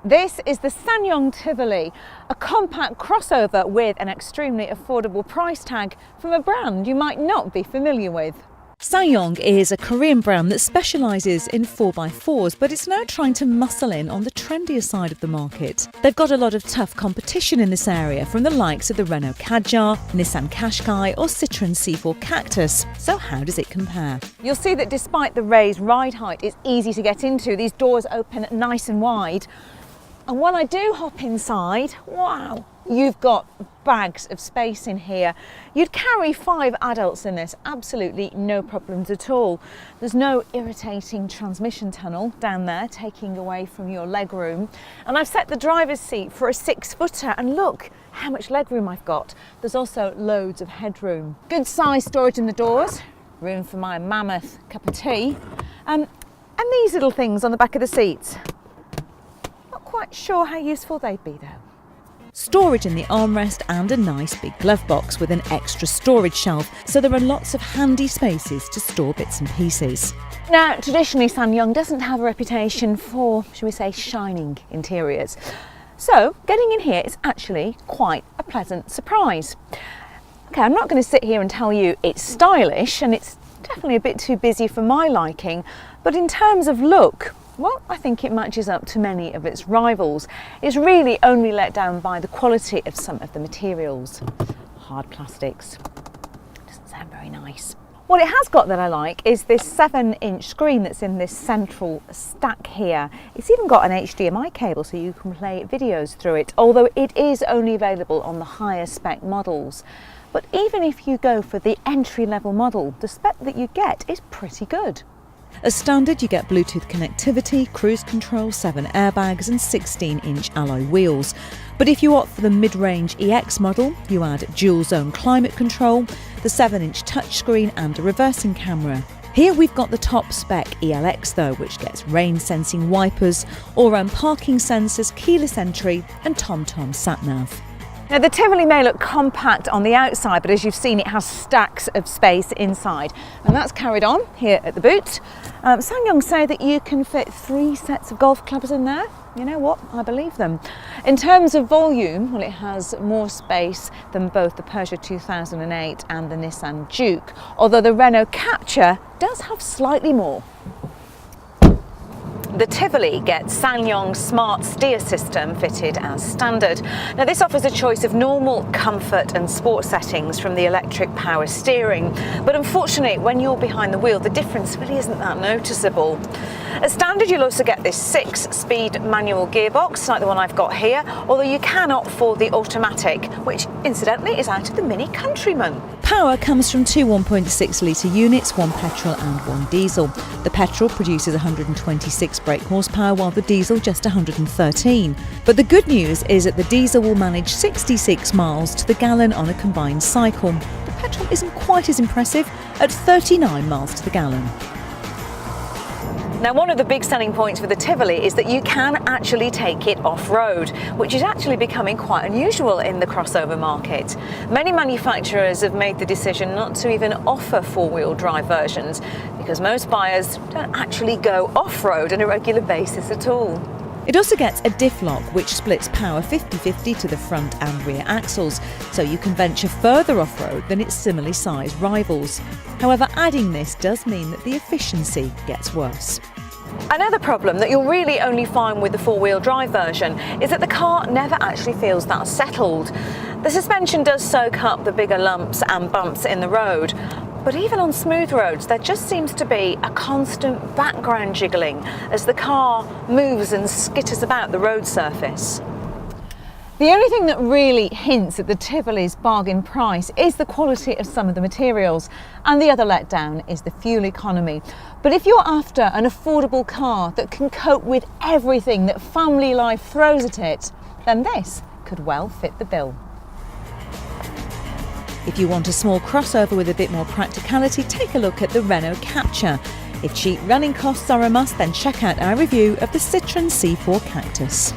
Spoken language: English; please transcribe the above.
This is the Ssangyong Tivoli, a compact crossover with an extremely affordable price tag from a brand you might not be familiar with. Ssangyong is a Korean brand that specialises in 4x4s, but it's now trying to muscle in on the trendier side of the market. They've got a lot of tough competition in this area from the likes of the Renault Kadjar, Nissan Qashqai or Citroën C4 Cactus. So how does it compare? You'll see that despite the raised ride height, it's easy to get into. These doors open nice and wide. And when I do hop inside, wow, you've got bags of space in here. You'd carry 5 adults in this, absolutely no problems at all. There's no irritating transmission tunnel down there taking away from your legroom. And I've set the driver's seat for a 6-footer, and look how much legroom I've got. There's also loads of headroom. Good size storage in the doors, room for my mammoth cup of tea. And these little things on the back of the seats. Quite sure how useful they'd be though. Storage in the armrest and a nice big glove box with an extra storage shelf, so there are lots of handy spaces to store bits and pieces. Now, traditionally Ssangyong doesn't have a reputation for, shall we say, shining interiors. So getting in here is actually quite a pleasant surprise. Okay, I'm not going to sit here and tell you it's stylish, and it's definitely a bit too busy for my liking, but in terms of look, well, I think it matches up to many of its rivals. It's really only let down by the quality of some of the materials. Hard plastics. Doesn't sound very nice. What it has got that I like is this 7-inch screen that's in this central stack here. It's even got an HDMI cable so you can play videos through it, although it is only available on the higher spec models. But even if you go for the entry-level model, the spec that you get is pretty good. As standard, you get Bluetooth connectivity, cruise control, 7 airbags and 16-inch alloy wheels. But if you opt for the mid-range EX model, you add dual zone climate control, the 7-inch touchscreen and a reversing camera. Here we've got the top spec ELX though, which gets rain sensing wipers, all-round parking sensors, keyless entry and TomTom sat-nav. Now the Tivoli may look compact on the outside, but as you've seen it has stacks of space inside, and that's carried on here at the boot. Ssangyong say that you can fit 3 sets of golf clubs in there. You know what, I believe them. In terms of volume, well, it has more space than both the Peugeot 2008 and the Nissan Juke, although the Renault Kadjar does have slightly more. The Tivoli gets Ssangyong's smart steer system fitted as standard. Now this offers a choice of normal, comfort and sport settings from the electric power steering, but unfortunately when you're behind the wheel the difference really isn't that noticeable. As standard you'll also get this 6-speed manual gearbox like the one I've got here, although you can opt for the automatic, which incidentally is out of the Mini Countryman. Power comes from 2 1.6 litre units, 1 petrol and 1 diesel. The petrol produces 126 brake horsepower while the diesel just 113. But the good news is that the diesel will manage 66 miles to the gallon on a combined cycle. The petrol isn't quite as impressive at 39 miles to the gallon. Now one of the big selling points for the Tivoli is that you can actually take it off-road, which is actually becoming quite unusual in the crossover market. Many manufacturers have made the decision not to even offer 4-wheel drive versions because most buyers don't actually go off-road on a regular basis at all. It also gets a diff lock which splits power 50-50 to the front and rear axles, so you can venture further off-road than its similarly sized rivals. However, adding this does mean that the efficiency gets worse. Another problem that you'll really only find with the 4-wheel drive version is that the car never actually feels that settled. The suspension does soak up the bigger lumps and bumps in the road, but even on smooth roads there just seems to be a constant background jiggling as the car moves and skitters about the road surface. The only thing that really hints at the Tivoli's bargain price is the quality of some of the materials, and the other letdown is the fuel economy. But if you're after an affordable car that can cope with everything that family life throws at it, then this could well fit the bill. If you want a small crossover with a bit more practicality, take a look at the Renault Kadjar. If cheap running costs are a must, then check out our review of the Citroën C4 Cactus.